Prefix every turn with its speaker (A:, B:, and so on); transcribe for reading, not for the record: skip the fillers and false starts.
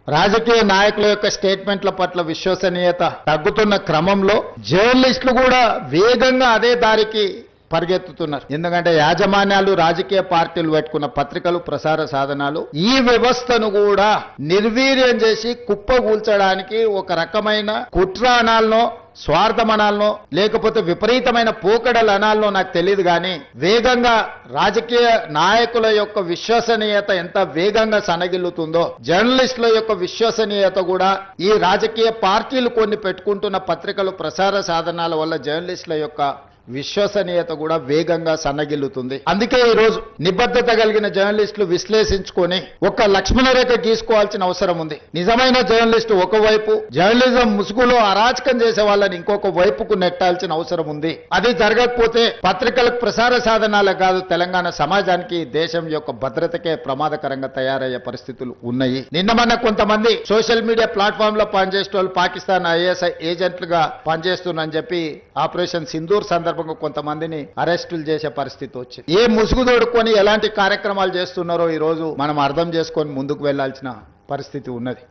A: రాజకీయ నాయకుల యొక్క స్టేట్మెంట్ల పట్ల విశ్వసనీయత తగ్గుతున్న క్రమంలో జర్నలిస్టులు కూడా వేగంగా అదే దారికి పరిగెత్తుతున్నారు. ఎందుకంటే యాజమాన్యాలు రాజకీయ పార్టీలు పెట్టుకున్న పత్రికలు ప్రసార సాధనాలు ఈ వ్యవస్థను కూడా నిర్వీర్యం చేసి కుప్పగూల్చడానికి ఒక రకమైన కుట్ర అనాలనో స్వార్థం అనాలనో లేకపోతే విపరీతమైన పోకడలు అనాలనో నాకు తెలియదు, కానీ వేగంగా రాజకీయ నాయకుల యొక్క విశ్వసనీయత ఎంత వేగంగా సనగిల్లుతుందో జర్నలిస్టుల యొక్క విశ్వసనీయత కూడా ఈ రాజకీయ పార్టీలు కొన్ని పెట్టుకుంటున్న పత్రికలు ప్రసార సాధనాల వల్ల జర్నలిస్టుల యొక్క విశ్వసనీయత కూడా వేగంగా సన్నగిల్లుతుంది. అందుకే ఈ రోజు నిబద్ధత కలిగిన జర్నలిస్టులు విశ్లేషించుకొని ఒక లక్ష్మణరేఖ గీసుకోవాల్సిన అవసరం ఉంది. నిజమైన జర్నలిస్టు ఒకవైపు, జర్నలిజం ముసుగులో అరాచకం చేసే వాళ్ళని ఇంకొక వైపుకు నెట్టాల్సిన అవసరం ఉంది. అది జరగకపోతే పత్రికలకు ప్రసార సాధనాలే కాదు, తెలంగాణ సమాజానికి దేశం యొక్క భద్రతకే ప్రమాదకరంగా తయారయ్యే పరిస్థితులు ఉన్నాయి. నిన్న మొన్న కొంతమంది సోషల్ మీడియా ప్లాట్ఫామ్ లో పనిచేసే వాళ్ళు పాకిస్తాన్ ఐఎస్ఐ ఏజెంట్లుగా పనిచేస్తున్నారని చెప్పి ఆపరేషన్ సింధూర్ సందర్భంగా కొంతమందిని అరెస్టులు చేసే పరిస్థితి వచ్చింది. ఏ ముసుగు తోడుకొని ఎలాంటి కార్యక్రమాలు చేస్తున్నారో ఈ రోజు మనం అర్థం చేసుకొని ముందుకు వెళ్లాల్సిన పరిస్థితి ఉన్నది.